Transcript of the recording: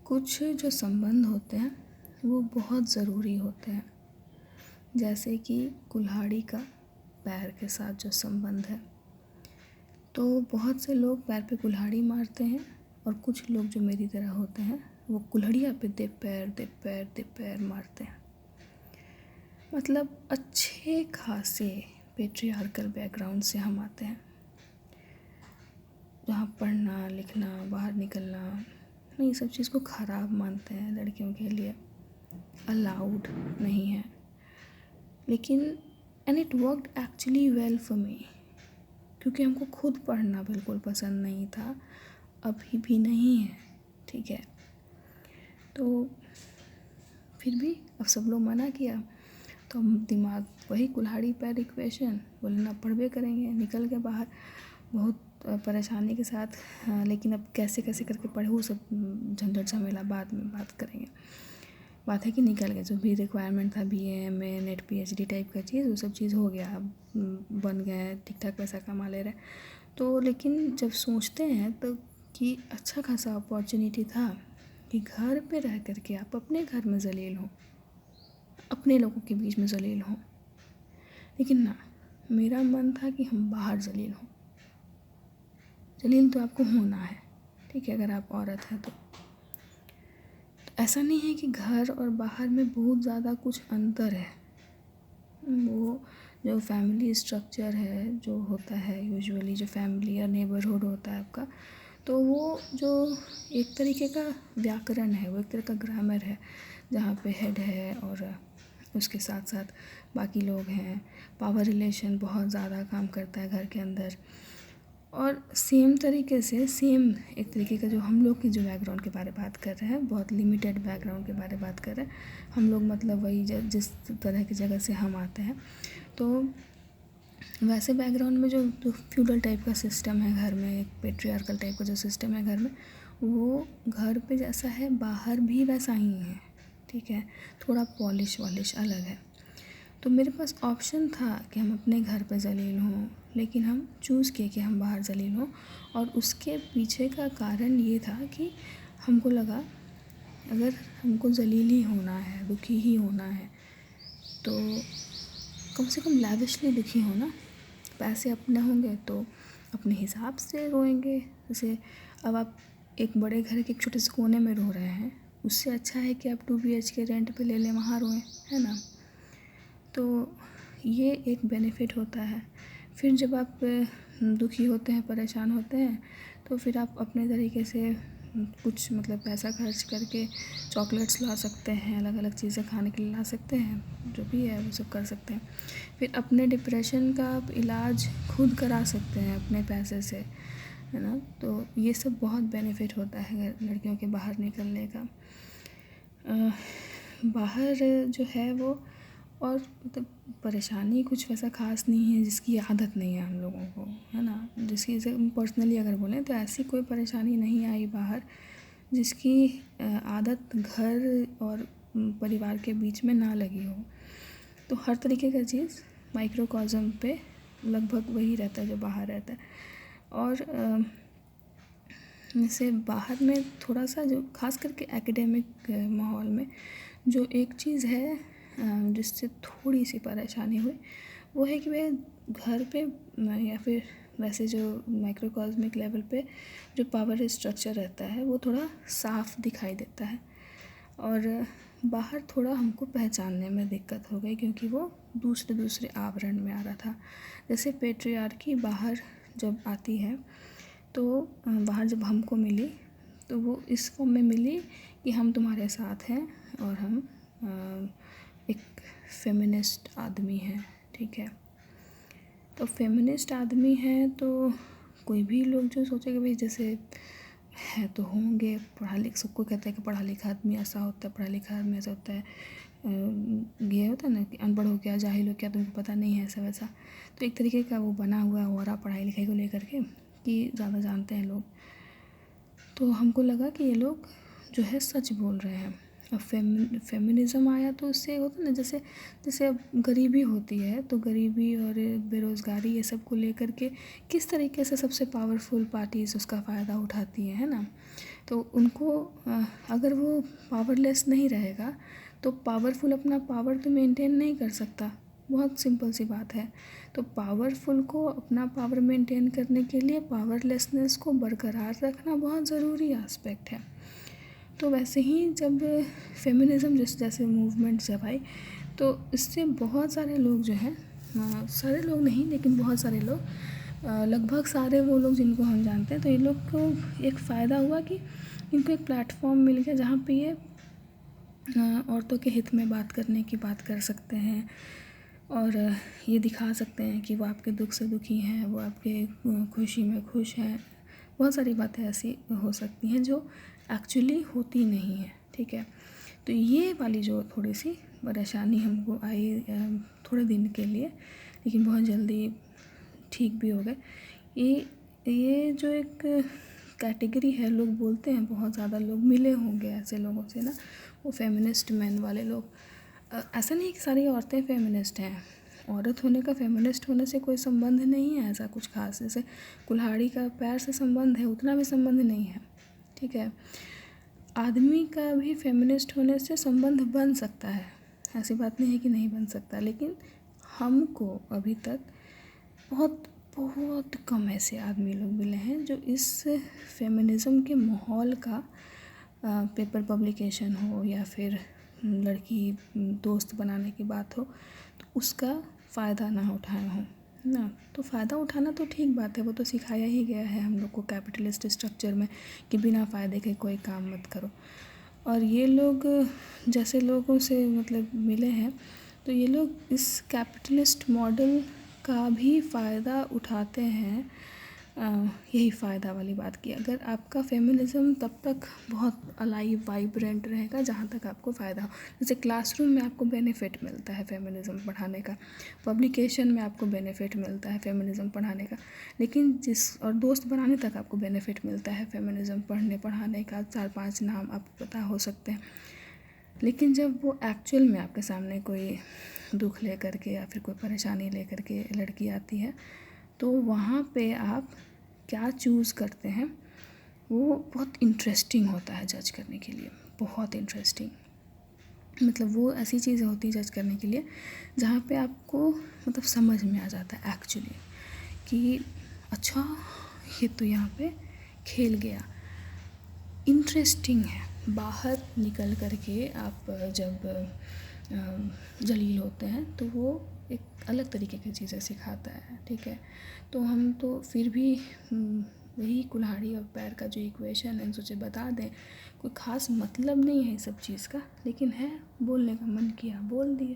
कुछ जो संबंध होते हैं वो बहुत ज़रूरी होते हैं। जैसे कि कुल्हाड़ी का पैर के साथ जो संबंध है, तो बहुत से लोग पैर पे कुल्हाड़ी मारते हैं और कुछ लोग जो मेरी तरह होते हैं वो कुल्हड़िया पे दे पैर दे पैर दे पैर मारते हैं। मतलब अच्छे खासे पेट्रियार्कल बैकग्राउंड से हम आते हैं, जहाँ पढ़ना लिखना बाहर निकलना नहीं, सब चीज़ को ख़राब मानते हैं, लड़कियों के लिए अलाउड नहीं है। लेकिन and it worked actually well for me, क्योंकि हमको खुद पढ़ना बिल्कुल पसंद नहीं था, अभी भी नहीं है, ठीक है। तो फिर भी अब सब लोग मना किया तो हम दिमाग वही कुल्हाड़ी पैर इक्वेशन बोले ना, पढ़बे करेंगे, निकल के बाहर बहुत परेशानी के साथ। लेकिन अब कैसे कैसे करके पढ़े वो सब झंझट झमेला बाद में बात करेंगे। बात है कि निकल गए, जो भी रिक्वायरमेंट था BA MA net PhD type का चीज़, वो सब चीज़ हो गया, अब बन गए, ठीक ठाक पैसा कमा ले रहे। तो लेकिन जब सोचते हैं तो कि अच्छा खासा अपॉर्चुनिटी था कि घर पे रह करके आप अपने घर में ज़लील हों, अपने लोगों के बीच में ज़लील हों। लेकिन ना, मेरा मन था कि हम बाहर ज़लील हों। ज़लील तो आपको होना है, ठीक है, अगर आप औरत हैं तो ऐसा नहीं है कि घर और बाहर में बहुत ज़्यादा कुछ अंतर है। वो जो फैमिली स्ट्रक्चर है जो होता है, यूजुअली जो फैमिली या नेबरहुड होता है आपका, तो वो जो एक तरीके का व्याकरण है, वो एक तरह का ग्रामर है, जहाँ पे हेड है और उसके साथ साथ बाकी लोग हैं। पावर रिलेशन बहुत ज़्यादा काम करता है घर के अंदर। और सेम तरीके से सेम एक तरीके का जो हम लोग की जो बैकग्राउंड के बारे में बात कर रहे हैं, बहुत लिमिटेड बैकग्राउंड के बारे में बात कर रहे हैं हम लोग, मतलब वही जिस तरह की जगह से हम आते हैं, तो वैसे बैकग्राउंड में जो फ्यूडल टाइप का सिस्टम है घर में, एक पेट्रियार्कल टाइप का जो सिस्टम है घर में, वो घर पे जैसा है बाहर भी वैसा ही है, ठीक है। थोड़ा पॉलिश वॉलिश अलग है। तो मेरे पास ऑप्शन था कि हम अपने घर पे ज़लील हों, लेकिन हम चूज़ किए कि हम बाहर ज़लील हों। और उसके पीछे का कारण ये था कि हमको लगा अगर हमको ज़लील ही होना है, दुखी ही होना है, तो कम से कम लैविशली दुखी होना। पैसे अपने होंगे तो अपने हिसाब से रोएंगे। जैसे अब आप एक बड़े घर के एक छोटे से कोने में रो रहे हैं, उससे अच्छा है कि आप 2 BHK रेंट पे ले लें, वहाँ रोएं, है ना। तो ये एक बेनिफिट होता है। फिर जब आप दुखी होते हैं, परेशान होते हैं, तो फिर आप अपने तरीके से कुछ मतलब पैसा खर्च करके चॉकलेट्स ला सकते हैं, अलग अलग चीज़ें खाने के लिए ला सकते हैं, जो भी है वो सब कर सकते हैं। फिर अपने डिप्रेशन का आप इलाज खुद करा सकते हैं अपने पैसे से, है ना। तो ये सब बहुत बेनिफिट होता है लड़कियों के बाहर निकलने का। बाहर जो है वो, और मतलब परेशानी कुछ वैसा ख़ास नहीं है जिसकी आदत नहीं है हम लोगों को, है ना। जिसकी पर्सनली अगर बोलें तो ऐसी कोई परेशानी नहीं आई बाहर जिसकी आदत घर और परिवार के बीच में ना लगी हो। तो हर तरीके का चीज़ माइक्रोकॉज़म पे लगभग वही रहता है जो बाहर रहता है। और जैसे बाहर में थोड़ा सा जो खास करके एकेडमिक माहौल में जो एक चीज़ है जिससे थोड़ी सी परेशानी हुई, वो है कि वह घर पे या फिर वैसे जो माइक्रोकॉस्मिक लेवल पे जो पावर स्ट्रक्चर रहता है वो थोड़ा साफ दिखाई देता है। और बाहर थोड़ा हमको पहचानने में दिक्कत हो गई, क्योंकि वो दूसरे आवरण में आ रहा था। जैसे पेट्रियार्की बाहर जब आती है तो बाहर जब हमको मिली तो वो इस फॉर्म में मिली कि हम तुम्हारे साथ हैं और हम एक फेमिनिस्ट आदमी हैं, ठीक है। तो फेमिनिस्ट आदमी हैं तो कोई भी लोग जो सोचेगा भाई जैसे है तो होंगे पढ़ा लिखा, सबको कहता है कि पढ़ा लिखा आदमी ऐसा होता है, पढ़ा लिखा आदमी ऐसा होता है, ये होता है ना कि अनपढ़ हो गया, जाहिल हो गया, तुमको पता नहीं है, ऐसा वैसा। तो एक तरीके का वो बना हुआ हो रहा पढ़ाई लिखाई को लेकर के कि ज़्यादा जानते हैं लोग। तो हमको लगा कि ये लोग जो है सच बोल रहे हैं, अब फेमिनिज़्म आया तो उससे होता ना, जैसे जैसे अब गरीबी होती है तो गरीबी और बेरोज़गारी ये सब को लेकर के किस तरीके से सबसे पावरफुल पार्टीज़ उसका फ़ायदा उठाती हैं, है ना। तो उनको अगर वो पावरलेस नहीं रहेगा तो पावरफुल अपना पावर तो मेंटेन नहीं कर सकता, बहुत सिंपल सी बात है। तो पावरफुल को अपना पावर मेंटेन करने के लिए पावरलेसनेस को बरकरार रखना बहुत ज़रूरी एस्पेक्ट है। तो वैसे ही जब फेमिनिज़म जैसे मूवमेंट्स जब आई तो इससे बहुत सारे लोग जो हैं, सारे लोग नहीं लेकिन बहुत सारे लोग, लगभग सारे वो लोग जिनको हम जानते हैं, तो ये लोग को एक फ़ायदा हुआ कि इनको एक प्लेटफॉर्म मिल गया जहाँ पे ये औरतों के हित में बात करने की बात कर सकते हैं और ये दिखा सकते हैं कि वो आपके दुख से दुखी हैं, वो आपके खुशी में खुश हैं। बहुत सारी बातें ऐसी हो सकती हैं जो एक्चुअली होती नहीं है, ठीक है। तो ये वाली जो थोड़ी सी परेशानी हमको आई थोड़े दिन के लिए, लेकिन बहुत जल्दी ठीक भी हो गए। ये जो एक कैटेगरी है, लोग बोलते हैं, बहुत ज़्यादा लोग मिले होंगे ऐसे लोगों से ना, वो फेमिनिस्ट मैन वाले लोग। ऐसा नहीं कि सारी औरतें फेमिनिस्ट हैं, औरत होने का फेमिनिस्ट होने से कोई संबंध नहीं है ऐसा कुछ खास, जैसे कुल्हाड़ी का पैर से संबंध है उतना भी संबंध नहीं है, ठीक है। आदमी का भी फेमिनिस्ट होने से संबंध बन सकता है, ऐसी बात नहीं है कि नहीं बन सकता, लेकिन हमको अभी तक बहुत बहुत कम ऐसे आदमी लोग मिले हैं जो इस फेमिनिज़म के माहौल का पेपर पब्लिकेशन हो या फिर लड़की दोस्त बनाने की बात हो तो उसका फ़ायदा ना उठाए हों ना। तो फ़ायदा उठाना तो ठीक बात है, वो तो सिखाया ही गया है हम लोग को कैपिटलिस्ट स्ट्रक्चर में कि बिना फ़ायदे के कोई काम मत करो। और ये लोग जैसे लोगों से मतलब मिले हैं तो ये लोग इस कैपिटलिस्ट मॉडल का भी फ़ायदा उठाते हैं। यही फ़ायदा वाली बात की, अगर आपका फेमिनिज़म तब तक बहुत अलाइव वाइब्रेंट रहेगा जहाँ तक आपको फ़ायदा हो। जैसे क्लासरूम में आपको बेनिफिट मिलता है फेमिनिज़म पढ़ाने का, पब्लिकेशन में आपको बेनिफिट मिलता है फेमिनिज़म पढ़ाने का, लेकिन और दोस्त बनाने तक आपको बेनिफिट मिलता है फेमिनिज़म पढ़ने पढ़ाने का, 4-5 नाम आपको पता हो सकते हैं। लेकिन जब वो एक्चुअल में आपके सामने कोई दुख लेकर के या फिर कोई परेशानी लेकर के लड़की आती है तो वहाँ पे आप क्या चूज़ करते हैं वो बहुत इंटरेस्टिंग होता है जज करने के लिए, बहुत इंटरेस्टिंग। मतलब वो ऐसी चीज़ें होती है जज करने के लिए जहाँ पे आपको मतलब समझ में आ जाता है एक्चुअली कि अच्छा ये तो यहाँ पे खेल गया, इंटरेस्टिंग है। बाहर निकल कर के आप जब जलील होते हैं तो वो एक अलग तरीके की चीज़ें सिखाता है, ठीक है। तो हम तो फिर भी वही कुल्हाड़ी और पैर का जो इक्वेशन है सोचे बता दें, कोई ख़ास मतलब नहीं है इस सब चीज़ का, लेकिन है बोलने का मन किया बोल दिए।